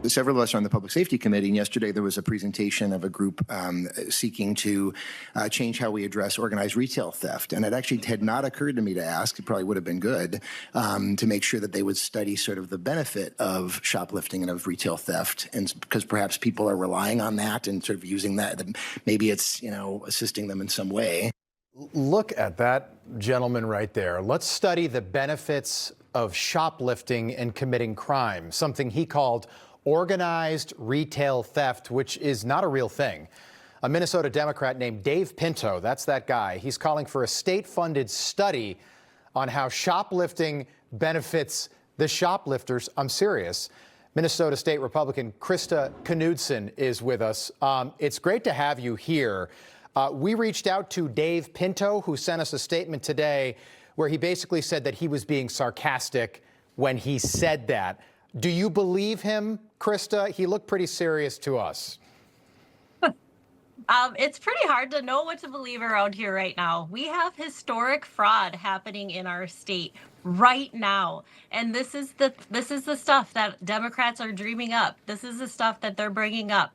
Several of us are on the Public Safety Committee, and yesterday there was a presentation of a group seeking to change how we address organized retail theft. And it actually had not occurred to me to ask, it probably would have been good, to make sure that they would study sort of the benefit of shoplifting and of retail theft. And because perhaps people are relying on that and sort of using that, maybe it's, assisting them in some way. Look at that gentleman right there. Let's study the benefits of shoplifting and committing crime, something he called organized retail theft, which is not a real thing. A Minnesota Democrat named Dave Pinto, that's that guy, he's calling for a state-funded study on how shoplifting benefits the shoplifters. I'm serious. Minnesota State Republican Krista Knudsen is with us. It's great to have you here. We reached out to Dave Pinto, who sent us a statement today where he basically said that he was being sarcastic when he said that. Do you believe him, Krista? He looked pretty serious to us. It's pretty hard to know what to believe around here right now. We have historic fraud happening in our state right now, and this is the stuff that Democrats are dreaming up. This is the stuff that they're bringing up.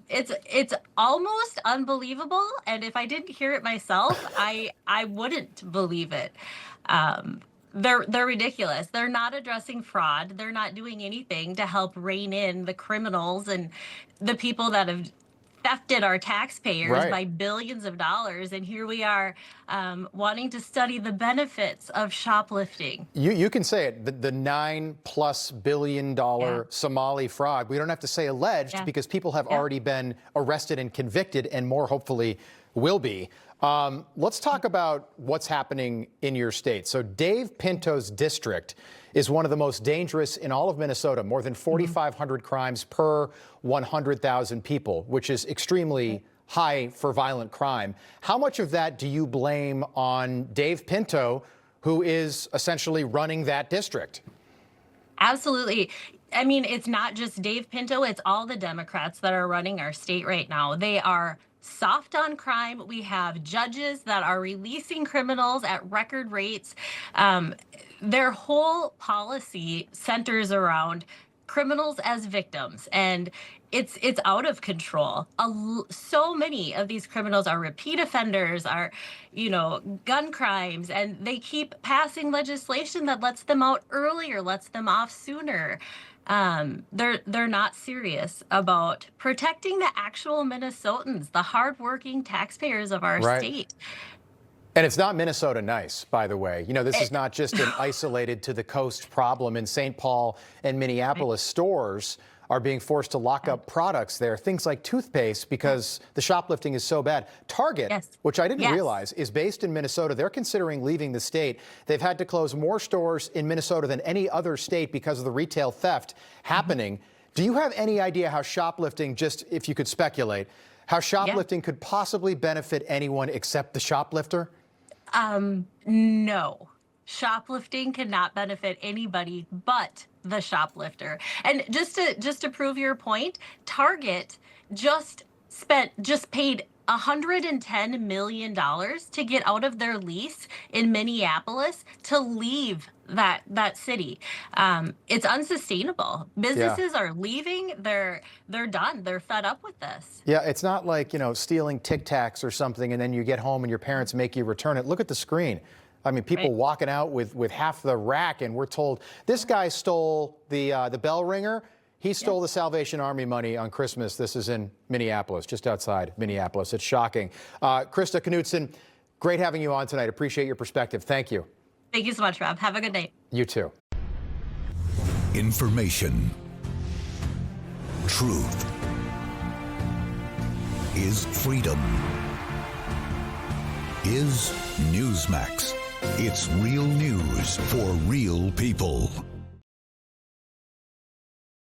It's almost unbelievable, and if I didn't hear it myself, I wouldn't believe it. They're ridiculous. They're not addressing fraud. They're not doing anything to help rein in the criminals and the people that have thefted our taxpayers by billions of dollars. And here we are wanting to study the benefits of shoplifting. You can say it, the $9+ billion Somali fraud. We don't have to say alleged because people have already been arrested and convicted, and more hopefully will be. Let's talk about what's happening in your state. So Dave Pinto's district is one of the most dangerous in all of Minnesota, more than 4,500 crimes per 100,000 people, which is extremely high for violent crime. How much of that do you blame on Dave Pinto, who is essentially running that district? Absolutely. I mean, it's not just Dave Pinto, it's all the Democrats that are running our state right now. They are soft on crime. We have judges that are releasing criminals at record rates. Their whole policy centers around criminals as victims, and it's out of control. So many of these criminals are repeat offenders, are gun crimes, and they keep passing legislation that lets them out earlier, lets them off sooner. They're not serious about protecting the actual Minnesotans, the hardworking taxpayers of our state. And it's not Minnesota nice, by the way. This is not just an isolated to the coast problem. In St. Paul and Minneapolis, stores are being forced to lock up products there, things like toothpaste, because the shoplifting is so bad. Target, which I didn't realize, is based in Minnesota. They're considering leaving the state. They've had to close more stores in Minnesota than any other state because of the retail theft happening. Do you have any idea how shoplifting, just if you could speculate, how shoplifting could possibly benefit anyone except the shoplifter? No. Shoplifting cannot benefit anybody but the shoplifter. And just to prove your point, Target just paid $110 million to get out of their lease in Minneapolis to leave that city. It's unsustainable. Businesses are leaving. They're done. They're fed up with this. Yeah, it's not like, stealing Tic Tacs or something and then you get home and your parents make you return it. Look at the screen. I mean, people walking out with half the rack, and we're told this guy stole the bell ringer. He stole the Salvation Army money on Christmas. This is in Minneapolis, just outside Minneapolis. It's shocking. Krista Knudsen, great having you on tonight. Appreciate your perspective. Thank you. Thank you so much, Rob. Have a good night. You too. Information. Truth is freedom. Is Newsmax. It's real news for real people.